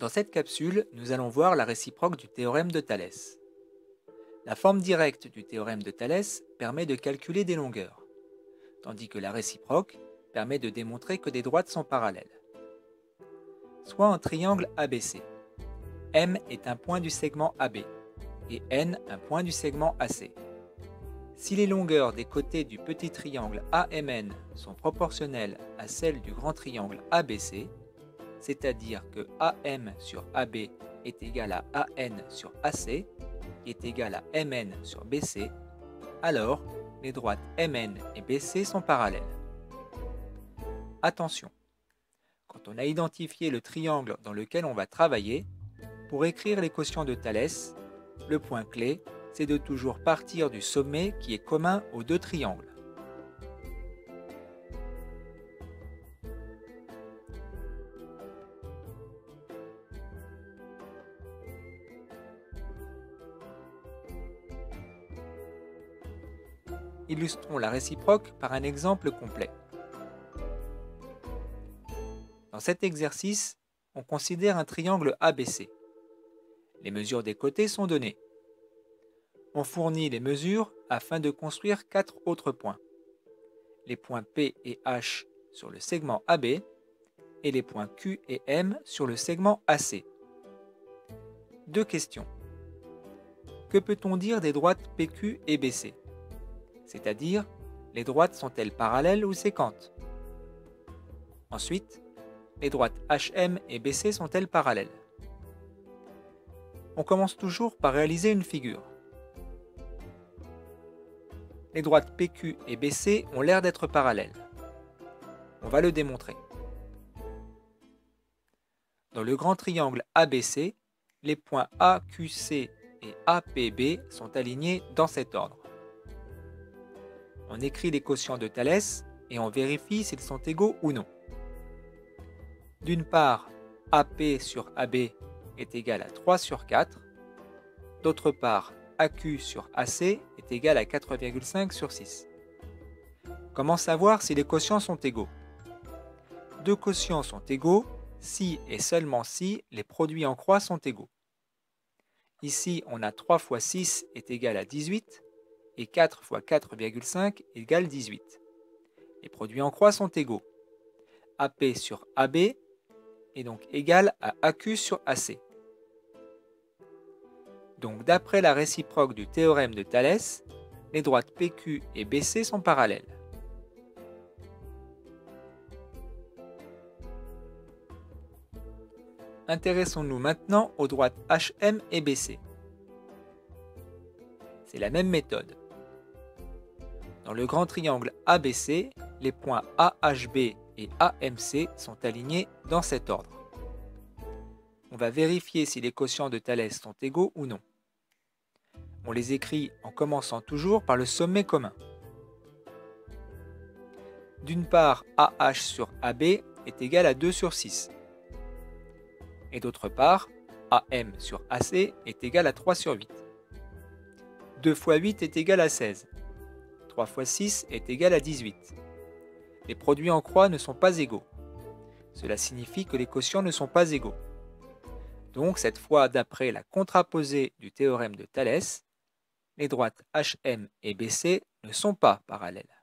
Dans cette capsule, nous allons voir la réciproque du théorème de Thalès. La forme directe du théorème de Thalès permet de calculer des longueurs, tandis que la réciproque permet de démontrer que des droites sont parallèles. Soit un triangle ABC. M est un point du segment AB et N un point du segment AC. Si les longueurs des côtés du petit triangle AMN sont proportionnelles à celles du grand triangle ABC, c'est-à-dire que AM sur AB est égal à AN sur AC, qui est égal à MN sur BC, alors les droites MN et BC sont parallèles. Attention, quand on a identifié le triangle dans lequel on va travailler, pour écrire l'équation de Thalès, le point clé, c'est de toujours partir du sommet qui est commun aux deux triangles. Illustrons la réciproque par un exemple complet. Dans cet exercice, on considère un triangle ABC. Les mesures des côtés sont données. On fournit les mesures afin de construire 4 autres points. Les points P et H sur le segment AB et les points Q et M sur le segment AC. Deux questions. Que peut-on dire des droites PQ et BC? C'est-à-dire, les droites sont-elles parallèles ou sécantes? Ensuite, les droites HM et BC sont-elles parallèles? On commence toujours par réaliser une figure. Les droites PQ et BC ont l'air d'être parallèles. On va le démontrer. Dans le grand triangle ABC, les points AQC et APB sont alignés dans cet ordre. On écrit les quotients de Thalès et on vérifie s'ils sont égaux ou non. D'une part, AP sur AB est égal à 3 sur 4. D'autre part, AQ sur AC est égal à 4,5 sur 6. Comment savoir si les quotients sont égaux? Deux quotients sont égaux si et seulement si les produits en croix sont égaux. Ici, on a 3 fois 6 est égal à 18 et 4 fois 4,5 égale 18. Les produits en croix sont égaux. AP sur AB est donc égal à AQ sur AC. Donc d'après la réciproque du théorème de Thalès, les droites PQ et BC sont parallèles. Intéressons-nous maintenant aux droites HM et BC. C'est la même méthode. Dans le grand triangle ABC, les points AHB et AMC sont alignés dans cet ordre. On va vérifier si les quotients de Thalès sont égaux ou non. On les écrit en commençant toujours par le sommet commun. D'une part, AH sur AB est égal à 2 sur 6. Et d'autre part, AM sur AC est égal à 3 sur 8. 2 fois 8 est égal à 16. 3 fois 6 est égal à 18. Les produits en croix ne sont pas égaux. Cela signifie que les quotients ne sont pas égaux. Donc, cette fois, d'après la contraposée du théorème de Thalès, les droites HM et BC ne sont pas parallèles.